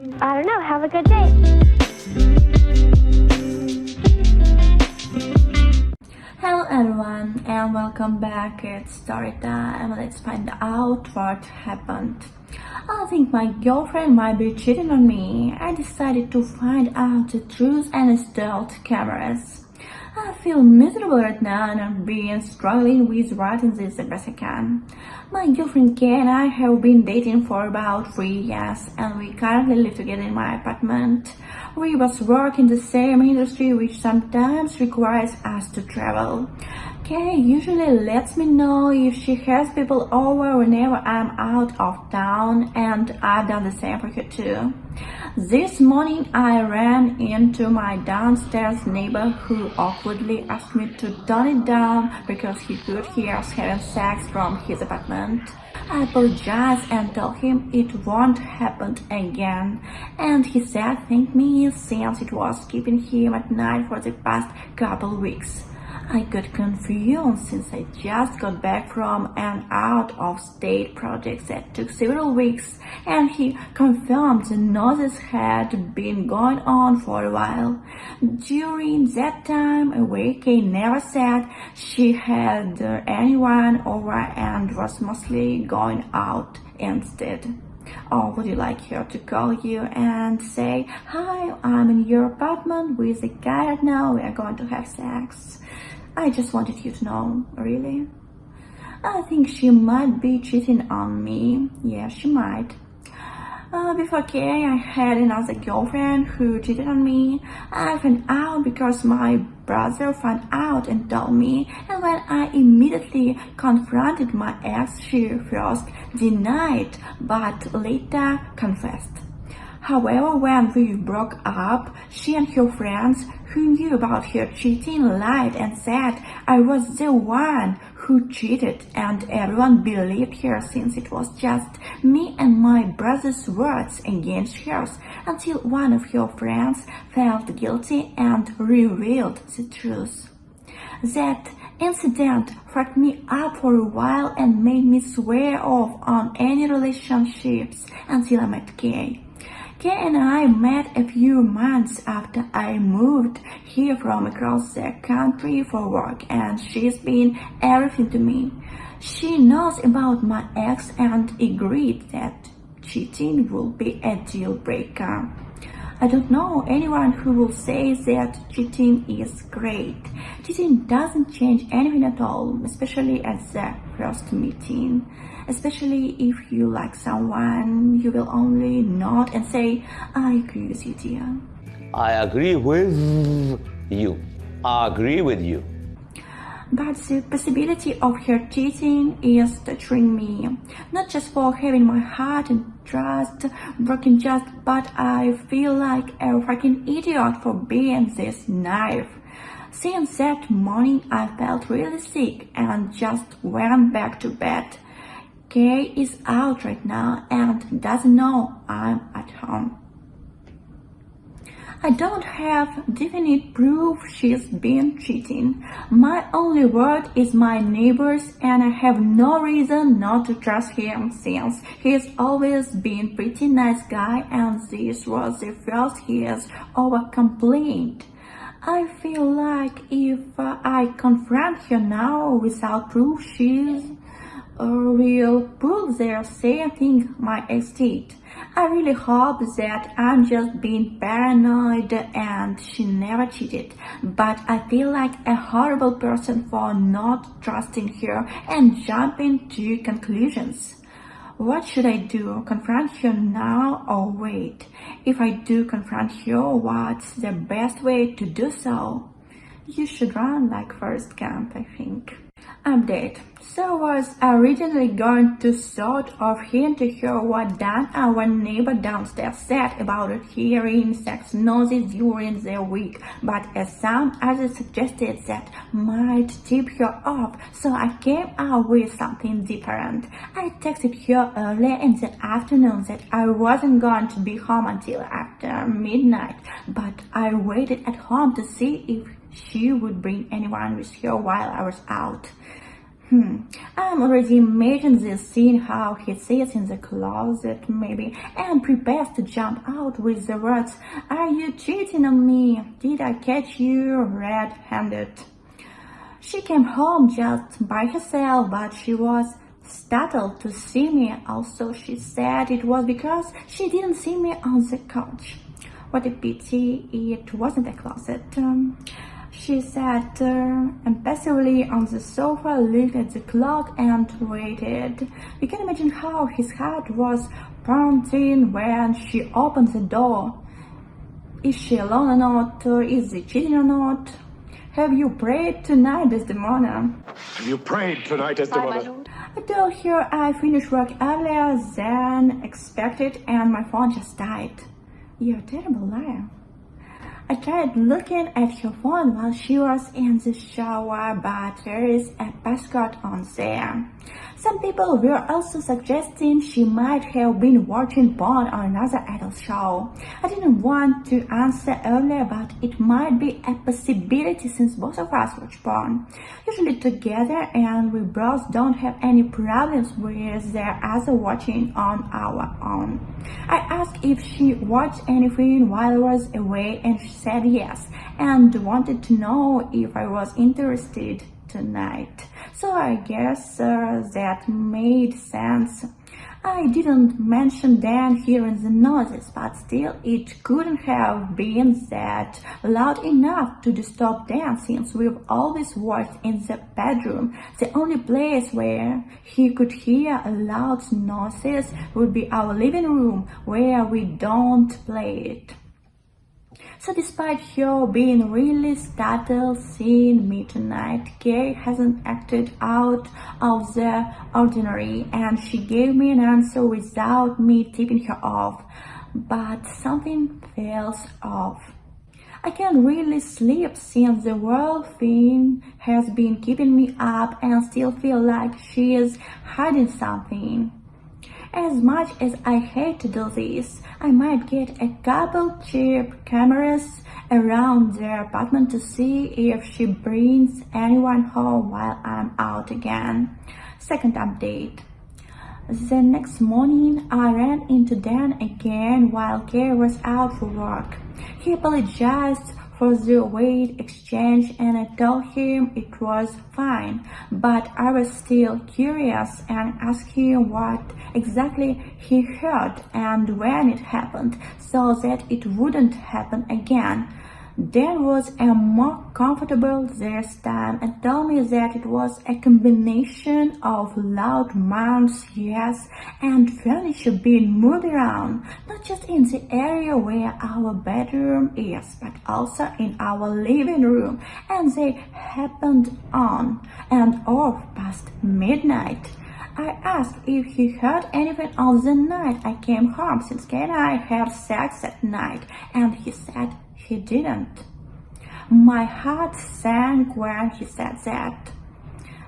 I don't know. Have a good day. Hello everyone and welcome back. It's story time. Let's find out what happened. I think my girlfriend might be cheating on me. I decided to find out the truth and installed cameras. I feel miserable right now and I've been struggling with writing this the best I can. My girlfriend Kay and I have been dating for about 3 years and we currently live together in my apartment. We both work in the same industry, which sometimes requires us to travel. Kay usually lets me know if she has people over whenever I'm out of town, and I've done the same for her too. This morning I ran into my downstairs neighbor who awkwardly asked me to turn it down because he could hear us having sex from his apartment. I apologized and told him it won't happen again, and he said thank me since it was keeping him at night for the past couple weeks. I got confused since I just got back from an out-of-state project that took several weeks, and he confirmed the noises had been going on for a while. During that time, Kay never said she had anyone over and was mostly going out instead. Or would you like her to call you and say, "Hi, I'm in your apartment with a guy right now, we are going to have sex"? I just wanted you to know, really. I think she might be cheating on me. Yeah, she might. Before Kay, I had another girlfriend who cheated on me. I found out because my brother found out and told me, and when I immediately confronted my ex, she first denied but later confessed. However, when we broke up, she and her friends who knew about her cheating lied and said I was the one who cheated, and everyone believed her since it was just me and my brother's words against hers, until one of her friends felt guilty and revealed the truth. That incident fucked me up for a while and made me swear off on any relationships until I met Kay. Kay and I met a few months after I moved here from across the country for work, and she's been everything to me. She knows about my ex and agreed that cheating will be a deal breaker. I don't know anyone who will say that cheating is great. Cheating doesn't change anything at all, especially at the first meeting. Especially if you like someone, you will only nod and say, "I agree with you, dear." I agree with you. I agree with you. But the possibility of her cheating is torturing me. Not just for having my heart and trust broken but I feel like a fucking idiot for being this naive. Since that morning I felt really sick and just went back to bed. Kay is out right now and doesn't know I'm at home. I don't have definite proof she's been cheating. My only word is my neighbor's, and I have no reason not to trust him since he's always been pretty nice guy and this was the first he has ever complained. I feel like if I confront her now without proof, she's will pull the same thing my ex did. I really hope that I'm just being paranoid and she never cheated, but I feel like a horrible person for not trusting her and jumping to conclusions. What should I do? Confront her now or wait? If I do confront her, what's the best way to do so? You should run like Forrest Gump, I think. Update. So was originally going to sort of hint to her what Dan, our neighbor downstairs, said about it hearing sex noises during the week, but as some others suggested that might tip her off, so I came out with something different. I texted her earlier in the afternoon that I wasn't going to be home until after midnight, but I waited at home to see if she would bring anyone with her while I was out. I'm already imagining this scene, how he sits in the closet, maybe, and prepares to jump out with the words, "Are you cheating on me? Did I catch you red-handed?" She came home just by herself, but she was startled to see me. Also, she said it was because she didn't see me on the couch. What a pity it wasn't a closet. She sat impassively on the sofa, looked at the clock and waited. You can imagine how his heart was pounding when she opened the door. Is she alone or not? Is he cheating or not? Have you prayed tonight, Desdemona? Have you prayed tonight, Desdemona? I told her I finished work earlier than expected and my phone just died. You're a terrible liar. I tried looking at her phone while she was in the shower, but there is a passcode on there. Some people were also suggesting she might have been watching porn on another adult show. I didn't want to answer earlier, but it might be a possibility since both of us watch porn, usually together, and we both don't have any problems with their other watching on our own. I asked if she watched anything while I was away, and she said yes, and wanted to know if I was interested tonight. So I guess that made sense. I didn't mention Dan hearing the noises, but still it couldn't have been that loud enough to disturb Dan, since we've always watched in the bedroom. The only place where he could hear loud noises would be our living room, where we don't play it. So despite her being really startled seeing me tonight, Kay hasn't acted out of the ordinary, and she gave me an answer without me tipping her off. But something feels off. I can't really sleep since the world thing has been keeping me up, and still feel like she is hiding something. As much as I hate to do this, I might get a couple cheap cameras around their apartment to see if she brings anyone home while I'm out again. Second update. The next morning, I ran into Dan again while Kay was out for work. He apologized for the weight exchange, and I told him it was fine, but I was still curious and asked him what exactly he heard and when it happened, so that it wouldn't happen again. Dan was more comfortable this time and told me that it was a combination of loud mounts, yes, and furniture being moved around, not just in the area where our bedroom is, but also in our living room, and they happened on and off past midnight. I asked if he heard anything on the night I came home, since Kay and I had sex at night, and he said he didn't. My heart sank when he said that.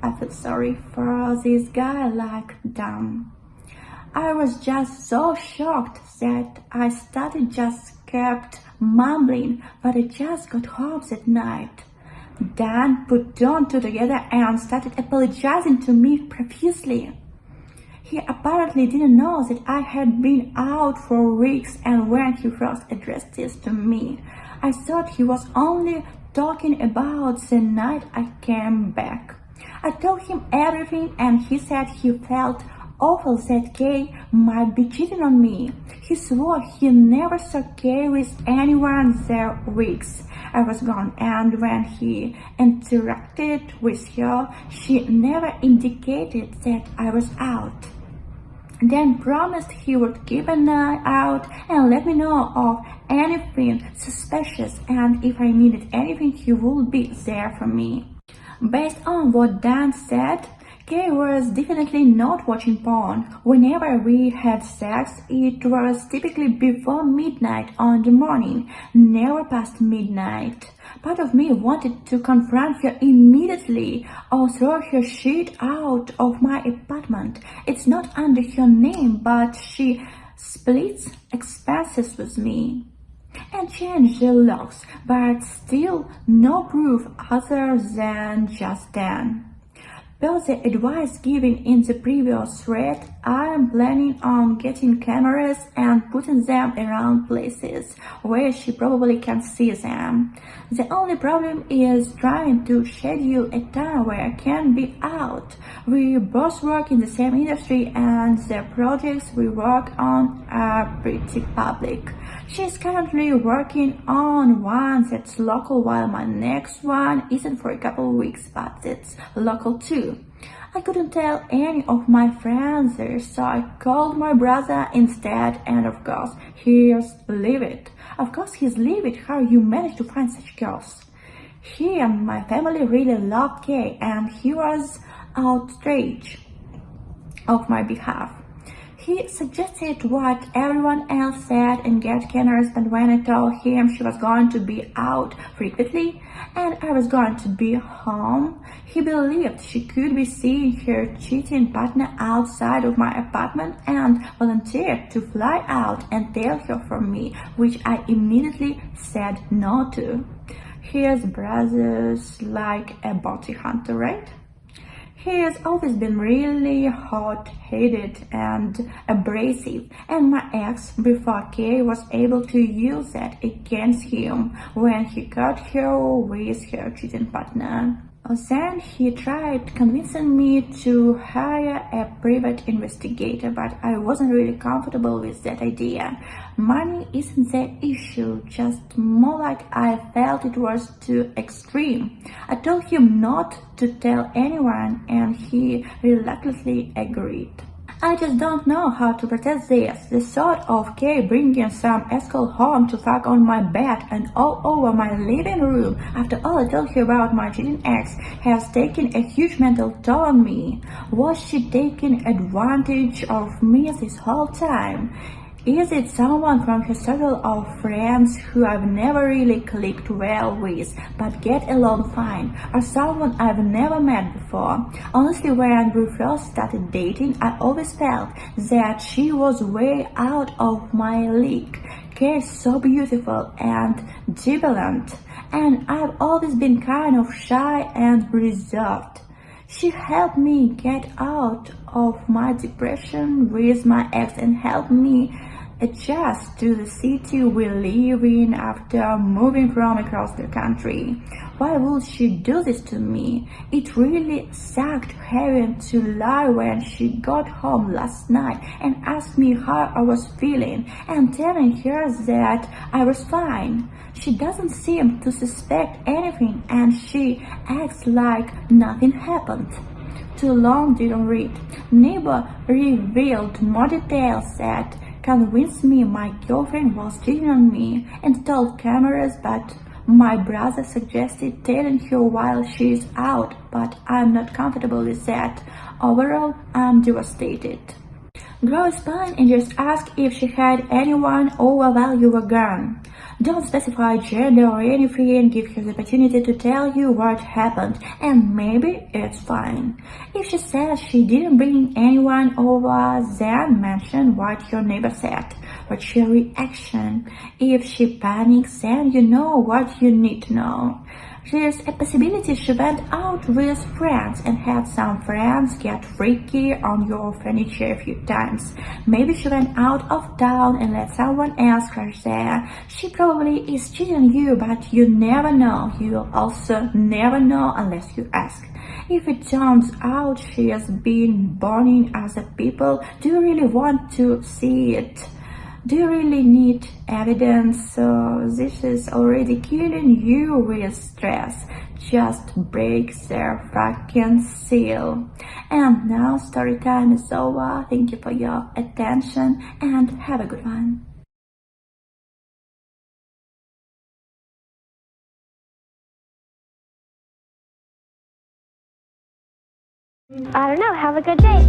I felt sorry for this guy, like, damn. I was just so shocked that I kept mumbling, but I just got home that night. Dan put two and two together and started apologizing to me profusely. He apparently didn't know that I had been out for weeks, and when he first addressed this to me, I thought he was only talking about the night I came back. I told him everything, and he said he felt awful that Kay might be cheating on me. He swore he never saw Kay with anyone there weeks I was gone, and when he interacted with her, she never indicated that I was out. Dan promised he would keep an eye out and let me know of anything suspicious, and if I needed anything, he would be there for me. Based on what Dan said, Kay was definitely not watching porn. Whenever we had sex, it was typically before midnight on the morning, never past midnight. Part of me wanted to confront her immediately or throw her shit out of my apartment. It's not under her name, but she splits expenses with me and changed the locks, but still no proof other than just Dan. Per the advice given in the previous thread, I am planning on getting cameras and putting them around places where she probably can see them. The only problem is trying to schedule a time where I can be out. We both work in the same industry and the projects we work on are pretty public. She's currently working on one that's local while my next one isn't for a couple of weeks, but it's local too. I couldn't tell any of my friends this, so I called my brother instead, and of course, he's livid. Of course he's livid. How you managed to find such girls? He and my family really love Kay, and he was outraged of my behalf. He suggested what everyone else said and get cameras, and when I told him she was going to be out frequently and I was going to be home, he believed she could be seeing her cheating partner outside of my apartment and volunteered to fly out and tell her from me, which I immediately said no to. His brother's like a bounty hunter, right? He has always been really hot-headed and abrasive, and my ex, before Kay, was able to use that against him when he caught her with her cheating partner. Then he tried convincing me to hire a private investigator, but I wasn't really comfortable with that idea. Money isn't the issue, just more like I felt it was too extreme. I told him not to tell anyone, and he reluctantly agreed. I just don't know how to protest this. The thought of Kay bringing some asshole home to fuck on my bed and all over my living room after all I told her about my cheating ex has taken a huge mental toll on me. Was she taking advantage of me this whole time? Is it someone from her circle of friends who I've never really clicked well with but get along fine, or someone I've never met before? Honestly, when we first started dating, I always felt that she was way out of my league. Kay's so beautiful and jubilant, and I've always been kind of shy and reserved. She helped me get out of my depression with my ex and helped me adjust to the city we live in after moving from across the country. Why would she do this to me? It really sucked having to lie when she got home last night and asked me how I was feeling and telling her that I was fine. She doesn't seem to suspect anything and she acts like nothing happened. Too long didn't read. Neighbor revealed more details that convinced me my girlfriend was cheating on me and told cameras, but my brother suggested telling her while she's out, but I'm not comfortable with that. Overall, I'm devastated. Grow a spine and just ask if she had anyone over while you were gone. Don't specify gender or anything, give her the opportunity to tell you what happened, and maybe it's fine. If she says she didn't bring anyone over, then mention what your neighbor said. What's your reaction? If she panics, then you know what you need to know. There's a possibility she went out with friends and had some friends get freaky on your furniture a few times. Maybe she went out of town and let someone else crash there. She probably is cheating on you, but you never know. You'll also never know unless you ask. If it turns out she has been burning other people, do you really want to see it? Do you really need evidence? So this is already killing you with stress. Just break their fucking seal. And now story time is over. Thank you for your attention and have a good one. I don't know. Have a good day.